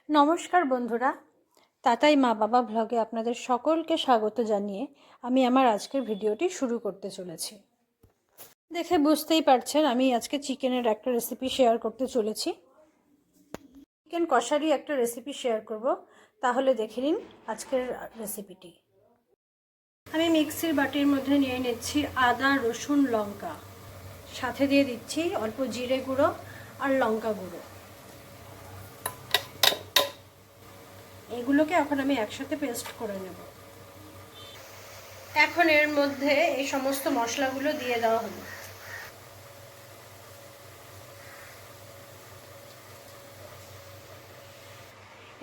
নমস্কার বন্ধুরা, তাতাই মা বাবা ব্লগে আপনাদের সকলকে স্বাগত জানিয়ে আমি আমার আজকের ভিডিওটি শুরু করতে চলেছি। দেখে বুঝতেই পারছেন আমি আজকে চিকেনের একটা রেসিপি শেয়ার করতে চলেছি। চিকেন কষারই একটা রেসিপি শেয়ার করব, তাহলে দেখে নিন আজকের রেসিপিটি। আমি মিক্সির বাটির মধ্যে নিয়ে নিচ্ছি আদা, রসুন, লঙ্কা, সাথে দিয়ে দিচ্ছি অল্প জিরে গুঁড়ো আর লঙ্কা গুঁড়ো। এগুলোকে এখন আমি একসাথে পেস্ট করে নেব। এখন এর মধ্যে এই সমস্ত মশলাগুলো দিয়ে দেওয়া হলো।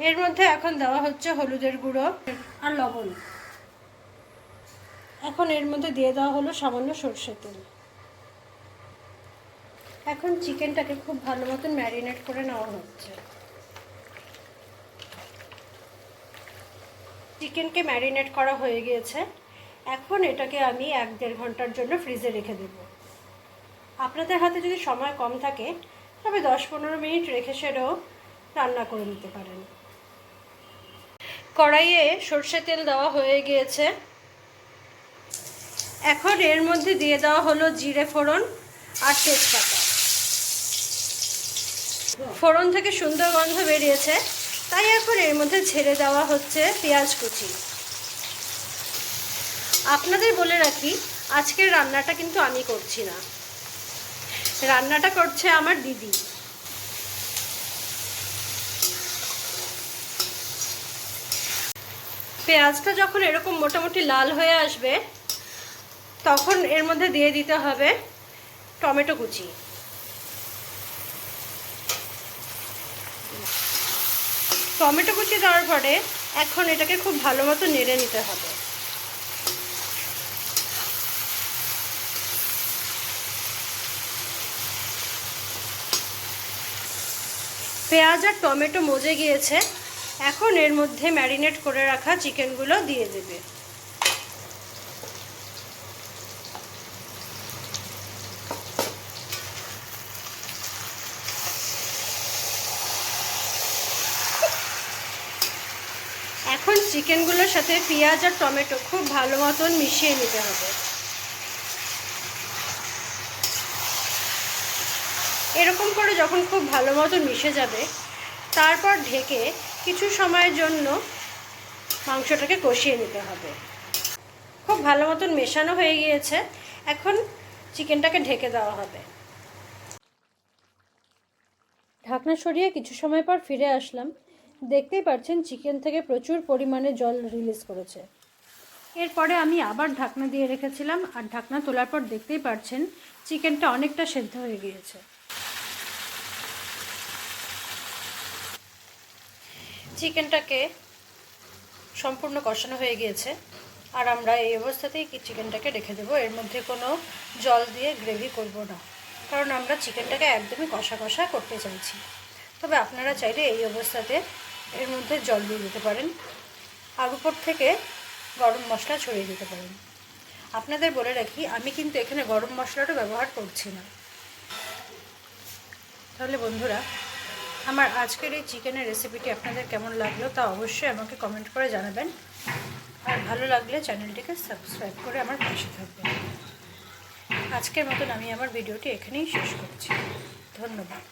এর মধ্যে এখন দেওয়া হচ্ছে হলুদের গুঁড়ো আর লবণ। এখন এর মধ্যে দিয়ে দেওয়া হলো সামান্য সরষের তেল। এখন চিকেনটাকে খুব ভালো মতন ম্যারিনেট করে নেওয়া হচ্ছে। চিকেনকে ম্যারিনেট করা হয়ে গিয়েছে। এখন এটাকে আমি 1-1.5 ঘন্টার জন্য ফ্রিজে রেখে দেব। আপনাদের হাতে যদি সময় কম থাকে তবে 10-15 মিনিট রেখে সেটাও রান্না করে নিতে পারেন। কড়াইয়ে সরষের তেল দেওয়া হয়ে গিয়েছে। এখন এর মধ্যে দিয়ে দেওয়া হলো জিরে ফোড়ন আর তেজপাতা। ফোড়ন থেকে সুন্দর গন্ধ বেরিয়েছে, তাই এখন এর মধ্যে ছেড়ে দেওয়া হচ্ছে পেঁয়াজ কুচি। আপনাদের বলে রাখি, আজকের রান্নাটা কিন্তু আমি করছি না, রান্নাটা করছে আমার দিদি। পেঁয়াজটা যখন এরকম মোটামুটি লাল হয়ে আসবে তখন এর মধ্যে দিয়ে দিতে হবে টমেটো কুচি। টমেটো কুচি দেওয়ার পরে এখন এটাকে খুব ভালো মতো নেড়ে নিতে হবে। পেঁয়াজ আর টমেটো মজে গিয়েছে। এখন এর মধ্যে ম্যারিনেট করে রাখা চিকেনগুলো দিয়ে দেবে। এখন চিকেনগুলোর সাথে পেঁয়াজ আর টমেটো খুব ভালো মতন মিশিয়ে নিতে হবে। এরকম করে যখন খুব ভালো মতো মিশে যাবে তারপর ঢেকে কিছু সময়ের জন্য মাংসটাকে কষিয়ে নিতে হবে। খুব ভালো মতন মেশানো হয়ে গিয়েছে, এখন চিকেনটাকে ঢেকে দেওয়া হবে। ঢাকনা সরিয়ে কিছু সময় পর ফিরে আসলাম। দেখতেই পাচ্ছেন চিকেন থেকে প্রচুর পরিমাণে জল রিলিজ করেছে। এরপরে আমি আবার ঢাকনা দিয়ে রেখেছিলাম, আর ঢাকনা তোলার পর দেখতেই পাচ্ছেন চিকেনটা অনেকটা সেদ্ধ হয়ে গিয়েছে। চিকেনটাকে সম্পূর্ণ কষানো হয়ে গিয়েছে, আর আমরা এই অবস্থাতেই চিকেনটাকে রেখে দেবো। এর মধ্যে কোনো জল দিয়ে গ্রেভি করব না, কারণ আমরা চিকেনটাকে একদমই কষা কষা করতে চাইছি। তবে আপনারা চাইলে এই অবস্থাতে এর মধ্যে জল দিয়ে দিতে পারেন, আর উপর থেকে গরম মশলা ছড়িয়ে দিতে পারেন। আপনাদের বলে রাখি, আমি কিন্তু এখানে গরম মশলাটা ব্যবহার করছি না। তাহলে বন্ধুরা, আমার আজকের এই চিকেনের রেসিপিটি আপনাদের কেমন লাগলো তা অবশ্যই আমাকে কমেন্ট করে জানাবেন, আর ভালো লাগলে চ্যানেলটিকে সাবস্ক্রাইব করে আমার পাশে থাকবেন। আজকের মতন আমি আমার ভিডিওটি এখানেই শেষ করছি। ধন্যবাদ।